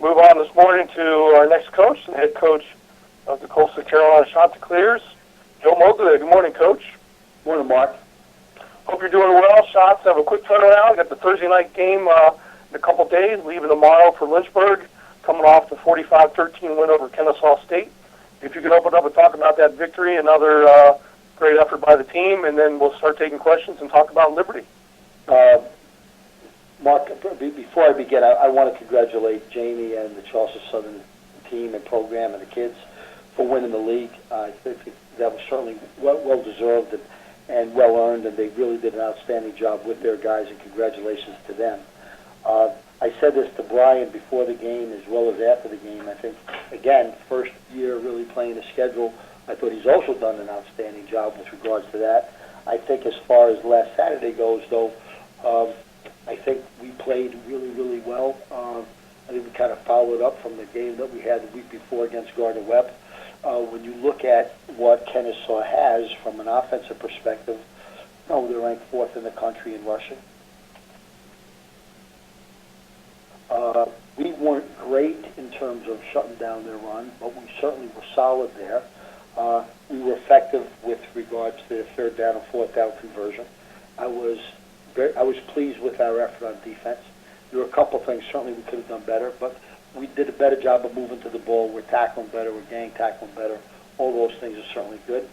Move on this morning to our next coach, the head coach of the Coastal Carolina Chanticleers, Joe Moglia. Good morning, Coach. Morning, Mark. Hope you're doing well. Shots have a quick turnaround. Got the Thursday night game in a couple days, leaving tomorrow for Lynchburg, coming off the 45-13 win over Kennesaw State. If you could open up and talk about that victory, another great effort by the team, and then we'll start taking questions and talk about Liberty. Mark, before I begin, I want to congratulate Jamie and the Charleston Southern team and program and the kids for winning the league. I think that was certainly well-deserved and well-earned, and they really did an outstanding job with their guys, and congratulations to them. I said this to Brian before the game as well as after the game. I think, again, first year really playing the schedule, I thought he's also done an outstanding job with regards to that. I think as far as last Saturday goes, though, I think we played really, really well. I think we kind of followed up from the game that we had the week before against Gardner-Webb. When you look at what Kennesaw has from an offensive perspective, they're ranked 4th in the country in rushing. We weren't great in terms of shutting down their run, but we certainly were solid there. We were effective with regards to their 3rd down and 4th down conversion. I was pleased with our effort on defense. There were a couple things certainly we could have done better, but we did a better job of moving to the ball. We're tackling better. We're gang tackling better. All those things are certainly good.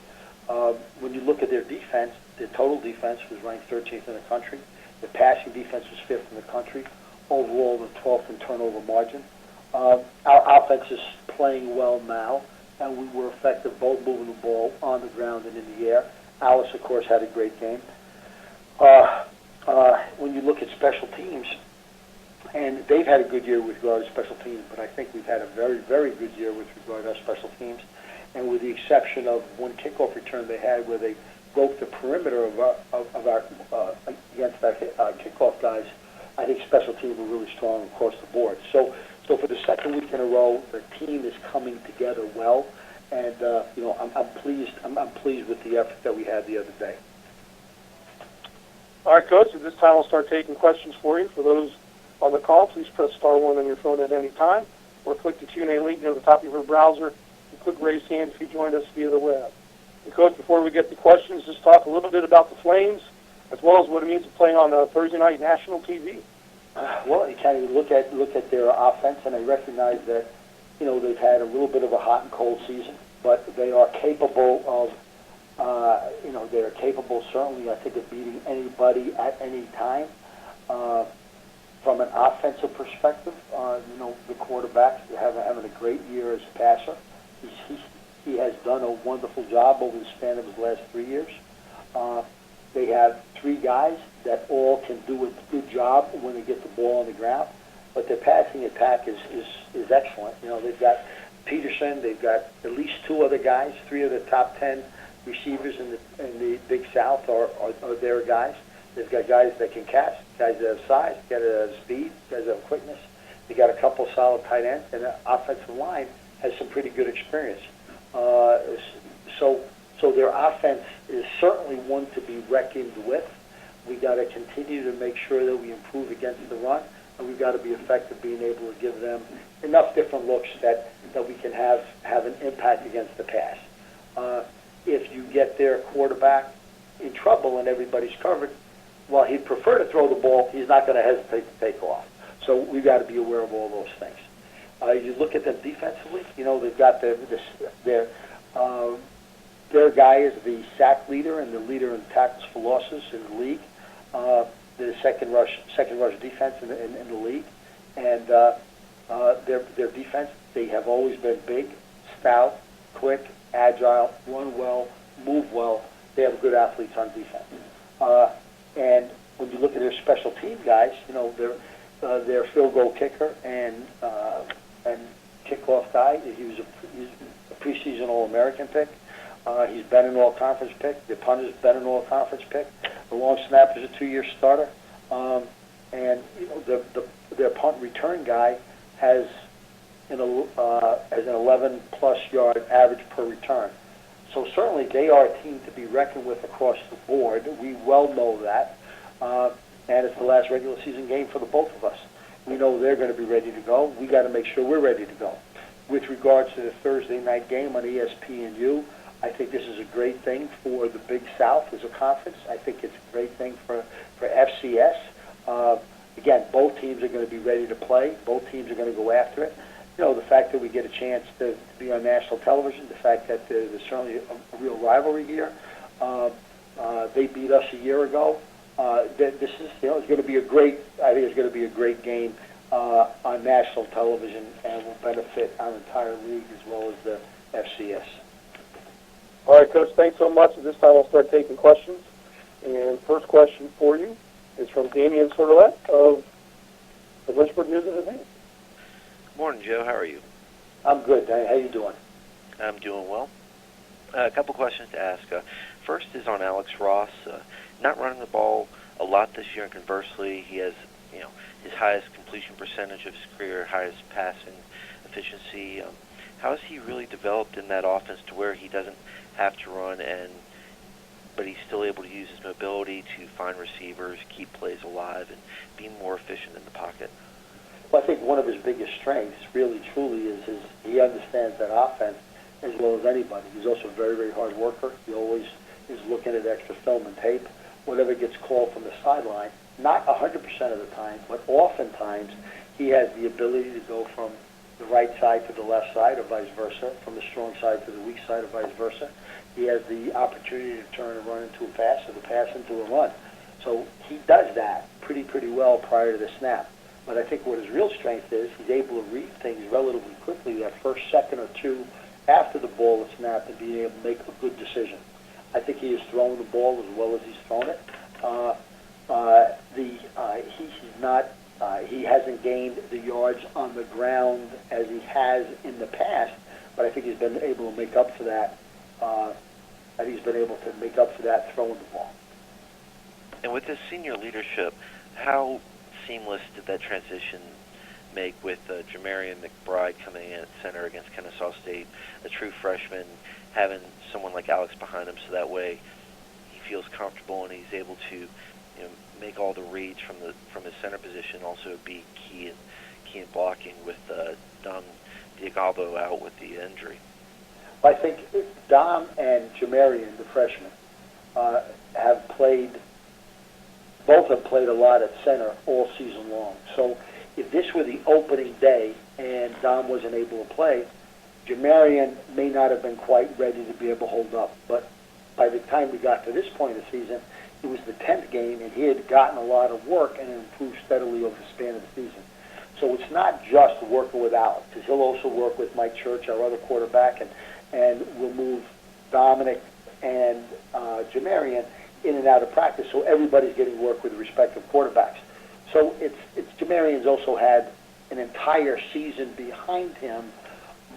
When you look at their defense, their total defense was ranked 13th in the country. The passing defense was 5th in the country. Overall, the 12th in turnover margin. Our offense is playing well now, and we were effective both moving the ball on the ground and in the air. Alice, of course, had a great game. When you look at special teams, and they've had a good year with regard to special teams, but I think we've had a very, very good year with regard to our special teams. And with the exception of one kickoff return they had where they broke the perimeter of our against our kickoff guys, I think special teams were really strong across the board. So for the second week in a row, the team is coming together well, and I'm pleased. I'm pleased with the effort that we had the other day. All right, Coach. At this time, we'll start taking questions for you. For those on the call, please press star 1 on your phone at any time, or click the Q&A link near the top of your browser and click raise hand if you joined us via the web. And Coach, before we get to questions, just talk a little bit about the Flames, as well as what it means to play on Thursday night national TV. Well, you kind of look at their offense, and I recognize that they've had a little bit of a hot and cold season, but they are capable of they're capable certainly, I think, of beating anybody at any time. From an offensive perspective, the quarterback having a great year as a passer. He has done a wonderful job over the span of his last 3 years. They have 3 guys that all can do a good job when they get the ball on the ground, but their passing attack is excellent. They've got Peterson, they've got at least 2 other guys. 3 of the top 10 receivers in the Big South are their guys. They've got guys that can catch, guys that have size, guys that have speed, guys that have quickness. They got a couple solid tight ends, and the offensive line has some pretty good experience. So their offense is certainly one to be reckoned with. We got to continue to make sure that we improve against the run, and we've got to be effective being able to give them enough different looks that we can have an impact against the pass. If you get their quarterback in trouble and everybody's covered, while he'd prefer to throw the ball, he's not going to hesitate to take off. So we've got to be aware of all those things. You look at them defensively, they've got their guy is the sack leader and the leader in tackles for losses in the league. The second rush defense in the league, and their defense, they have always been big, stout, quick, agile, run well, move well. They have good athletes on defense. And when you look at their special team guys, their field goal kicker and kickoff guy, he's a preseason All-American pick. He's been an All-Conference pick. The punter's been an All-Conference pick. The long snapper's a 2-year starter. And their punt return guy has an 11-plus yard average per return. So certainly they are a team to be reckoned with across the board. We well know that. And it's the last regular season game for the both of us. We know they're going to be ready to go. We got to make sure we're ready to go. With regards to the Thursday night game on ESPNU, I think this is a great thing for the Big South as a conference. I think it's a great thing for FCS. Again, both teams are going to be ready to play. Both teams are going to go after it. You know, the fact that we get a chance to be on national television, the fact that there's certainly a real rivalry here. They beat us a year ago. This is, it's going to be a great. I think it's going to be a great game on national television, and will benefit our entire league as well as the FCS. All right, Coach, thanks so much. At this time, I'll start taking questions. And first question for you is from Damian Sordelette of the Lynchburg News and Advance. Good morning, Joe. How are you? I'm good, Dan. How you doing? I'm doing well. A couple questions to ask. First is on Alex Ross. Not running the ball a lot this year, and conversely, he has his highest completion percentage of his career, highest passing efficiency. How has he really developed in that offense to where he doesn't have to run, but he's still able to use his mobility to find receivers, keep plays alive, and be more efficient in the pocket? Well, I think one of his biggest strengths, really, truly, is he understands that offense as well as anybody. He's also a very, very hard worker. He always is looking at extra film and tape. Whatever gets called from the sideline, not 100% of the time, but oftentimes he has the ability to go from the right side to the left side or vice versa, from the strong side to the weak side or vice versa. He has the opportunity to turn a run into a pass or the pass into a run. So he does that pretty well prior to the snap. But I think what his real strength is, he's able to read things relatively quickly that first second or two after the ball is snapped and being able to make a good decision. I think he has thrown the ball as well as he's thrown it. He hasn't gained the yards on the ground as he has in the past, but I think he's been able to make up for that. Throwing the ball. And with his senior leadership, how seamless did that transition make with Jamarian McBride coming in at center against Kennesaw State, a true freshman, having someone like Alex behind him, so that way he feels comfortable and he's able to make all the reads from his center position, also be key in blocking with Dom Diagalbo out with the injury? I think Dom and Jamarian, the freshman, both have played a lot at center all season long. So if this were the opening day and Dom wasn't able to play, Jamarian may not have been quite ready to be able to hold up. But by the time we got to this point of the season, it was the 10th game, and he had gotten a lot of work and improved steadily over the span of the season. So it's not just working with Alex, because he'll also work with Mike Church, our other quarterback, and we'll move Dominic and Jamarian in and out of practice, so everybody's getting work with the respective quarterbacks. So it's Jamarian's also had an entire season behind him,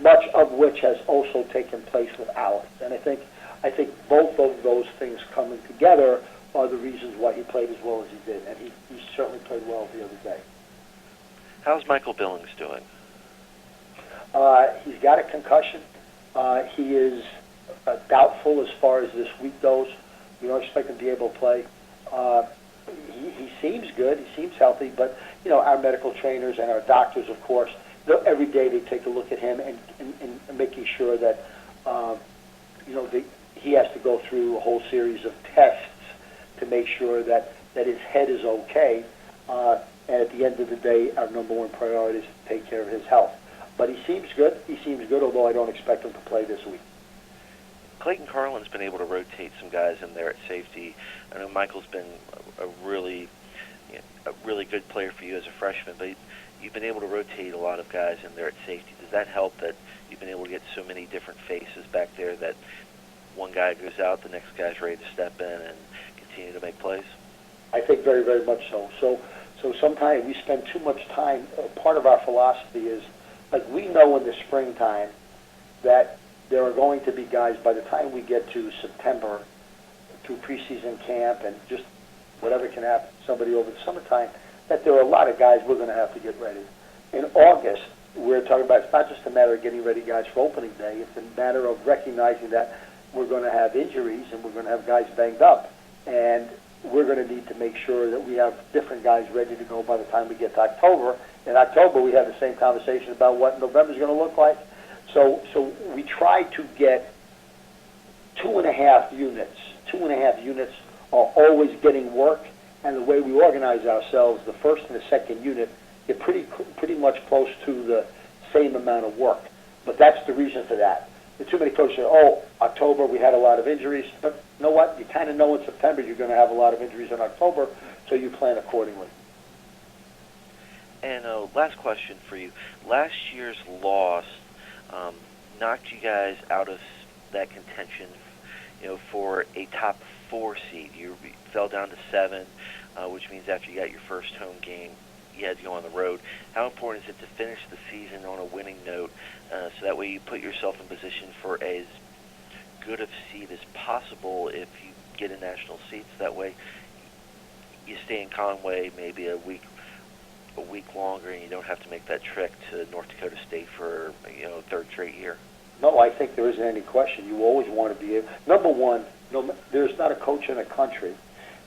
much of which has also taken place with Alex. And I think both of those things coming together are the reasons why he played as well as he did, and he certainly played well the other day. How's Michael Billings doing? He's got a concussion. He is doubtful as far as this week goes. We don't expect him to be able to play. He seems good. He seems healthy. But, our medical trainers and our doctors, of course, every day they take a look at him and making sure that, he has to go through a whole series of tests to make sure that his head is okay. And at the end of the day, our number one priority is to take care of his health. But he seems good. Although I don't expect him to play this week. Clayton Carlin's been able to rotate some guys in there at safety. I know Michael's been a really good player for you as a freshman, but you've been able to rotate a lot of guys in there at safety. Does that help that you've been able to get so many different faces back there that one guy goes out, the next guy's ready to step in and continue to make plays? I think very, very much so. So sometimes we spend too much time. Part of our philosophy is, like, we know in the springtime that there are going to be guys by the time we get to September through preseason camp and just whatever can happen, somebody over the summertime, that there are a lot of guys we're going to have to get ready. In August, we're talking about, it's not just a matter of getting ready guys for opening day, it's a matter of recognizing that we're going to have injuries and we're going to have guys banged up. And we're going to need to make sure that we have different guys ready to go by the time we get to October In October, we had the same conversation about what November's going to look like. So we try to get 2.5 units. 2.5 units are always getting work, and the way we organize ourselves, the first and the second unit get pretty much close to the same amount of work. But that's the reason for that. The too many coaches say, "Oh, October we had a lot of injuries," but you know what? You kind of know in September you're going to have a lot of injuries in October, so you plan accordingly. And last question for you. Last year's loss knocked you guys out of that contention, for a top 4 seed. You fell down to 7, which means after you got your first home game, you had to go on the road. How important is it to finish the season on a winning note, so that way you put yourself in position for as good of a seed as possible if you get a national seed, so that way you stay in Conway maybe a week longer, and you don't have to make that trek to North Dakota State for a third straight year? No, I think there isn't any question. You always want to be able. Number one, there's not a coach in the country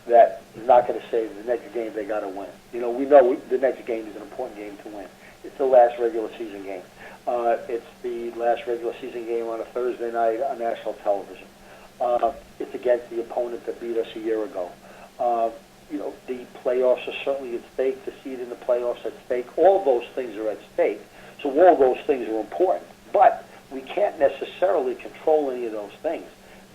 that is not going to say the next game they got to win. We know the next game is an important game to win. It's the last regular season game. It's the last regular season game on a Thursday night on national television. It's against the opponent that beat us a year ago. The playoffs are certainly at stake. The seed in the playoffs at stake. All of those things are at stake. So all of those things are important. But we can't necessarily control any of those things.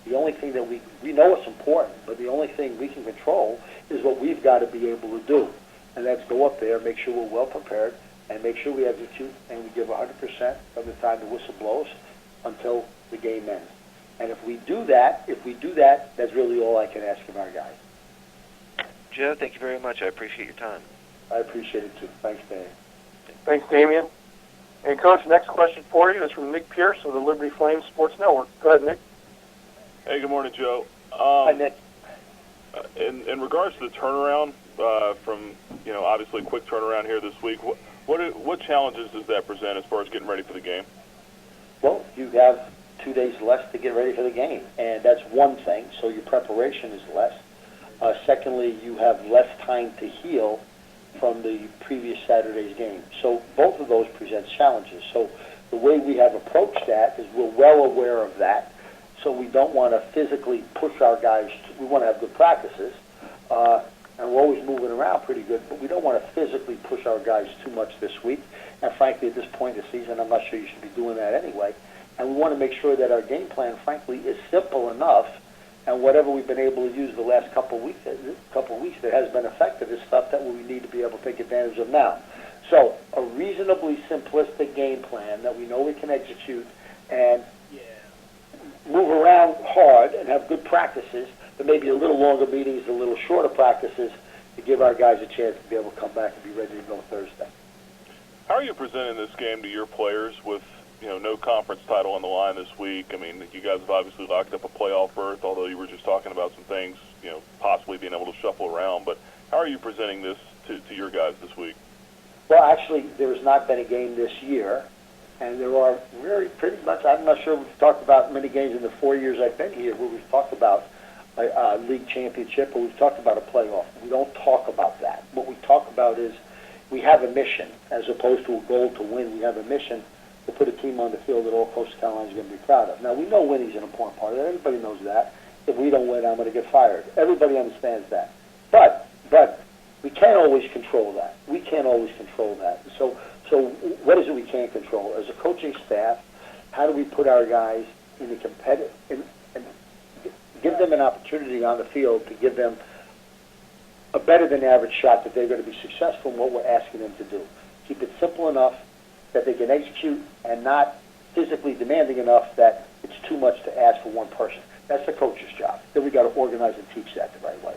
The only thing that we know it's important, but the only thing we can control is what we've got to be able to do. And that's go up there, make sure we're well prepared, and make sure we execute and we give 100% from the time the whistle blows until the game ends. And if we do that, that's really all I can ask of our guys. Joe, thank you very much. I appreciate your time. I appreciate it too. Thanks, Danny. Thanks, Damian. And Coach, next question for you is from Nick Pierce of the Liberty Flames Sports Network. Go ahead, Nick. Hey, good morning, Joe. Hi, Nick. In regards to the turnaround from obviously a quick turnaround here this week, what challenges does that present as far as getting ready for the game? Well, you have 2 days less to get ready for the game, and that's one thing. So your preparation is less. Secondly, you have less time to heal from the previous Saturday's game. So both of those present challenges. So the way we have approached that is we're well aware of that. So we don't want to physically push our guys. We want to have good practices, and we're always moving around pretty good, but we don't want to physically push our guys too much this week. And frankly, at this point in the season, I'm not sure you should be doing that anyway. And we want to make sure that our game plan, frankly, is simple enough, and whatever we've been able to use the last couple of weeks that has been effective is stuff that we need to be able to take advantage of now. So a reasonably simplistic game plan that we know we can execute and move around hard and have good practices, but maybe a little longer meetings, a little shorter practices to give our guys a chance to be able to come back and be ready to go Thursday. How are you presenting this game to your players with no conference title on the line this week? I mean, you guys have obviously locked up a playoff berth, although you were just talking about some things, possibly being able to shuffle around. But how are you presenting this to your guys this week? Well, actually, there's not been a game this year, and there are pretty much, I'm not sure we've talked about many games in the 4 years I've been here where we've talked about a league championship or we've talked about a playoff. We don't talk about that. What we talk about is we have a mission as opposed to a goal to win. We have a mission to put a team on the field that all Coastal Carolina is going to be proud of. Now, we know winning is an important part of that. Everybody knows that. If we don't win, I'm going to get fired. Everybody understands that. But we can't always control that. We can't always control that. So what is it we can't control? As a coaching staff, how do we put our guys in the competitive and give them an opportunity on the field to give them a better than average shot that they're going to be successful in what we're asking them to do? Keep it simple enough that they can execute and not physically demanding enough that it's too much to ask for one person. That's the coach's job. Then we got to organize and teach that the right way.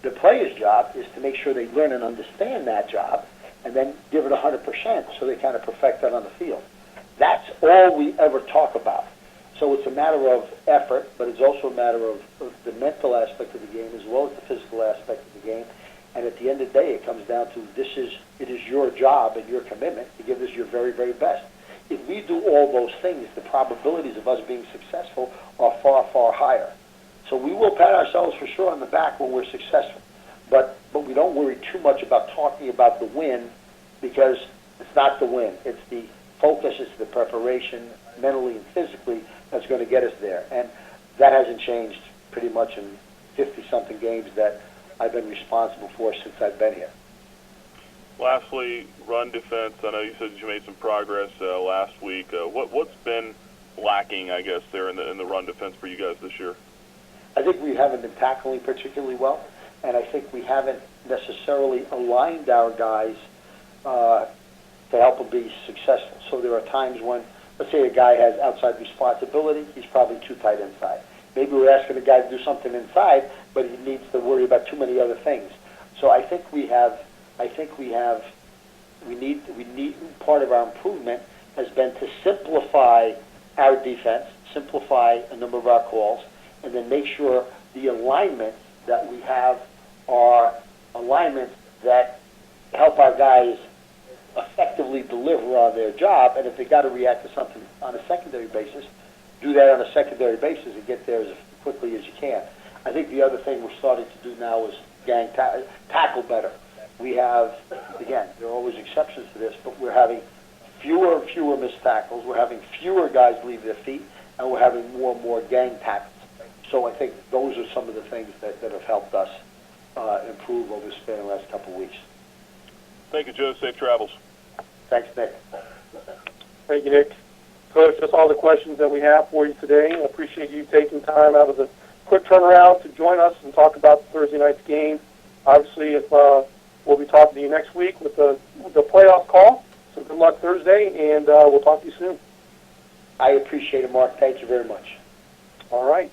The player's job is to make sure they learn and understand that job and then give it 100% so they kind of perfect that on the field. That's all we ever talk about. So it's a matter of effort, but it's also a matter of the mental aspect of the game as well as the physical aspect of the game. And at the end of the day, it comes down to it is your job and your commitment to give this your very, very best. If we do all those things, the probabilities of us being successful are far, far higher. So we will pat ourselves for sure on the back when we're successful. But we don't worry too much about talking about the win because It's not the win. It's the focus. It's the preparation, mentally and physically, that's going to get us there. And that hasn't changed pretty much in 50-something games that I've been responsible for since I've been here. Lastly, run defense. I know you said you made some progress last week. What's been lacking, I guess, there in the run defense for you guys this year? I think we haven't been tackling particularly well, and I think we haven't necessarily aligned our guys to help them be successful. So there are times when, let's say a guy has outside responsibility, he's probably too tight inside. Maybe we're asking a guy to do something inside, but he needs to worry about too many other things. So I think we need part of our improvement has been to simplify our defense, simplify a number of our calls, and then make sure the alignments that we have are alignments that help our guys effectively deliver on their job. And if they got to react to something on a secondary basis, do that on a secondary basis and get there as quickly as you can. I think the other thing we're starting to do now is gang tackle better. We have, again, there are always exceptions to this, but we're having fewer and fewer missed tackles. We're having fewer guys leave their feet, and we're having more and more gang tackles. So I think those are some of the things that have helped us improve over the span of the last couple of weeks. Thank you, Joe. Safe travels. Thanks, Nick. Thank you, Nick. Coach, that's all the questions that we have for you today. I appreciate you taking time out of the quick turnaround to join us and talk about Thursday night's game. Obviously, we'll be talking to you next week with the playoff call. So good luck Thursday, and we'll talk to you soon. I appreciate it, Mark. Thank you very much. All right.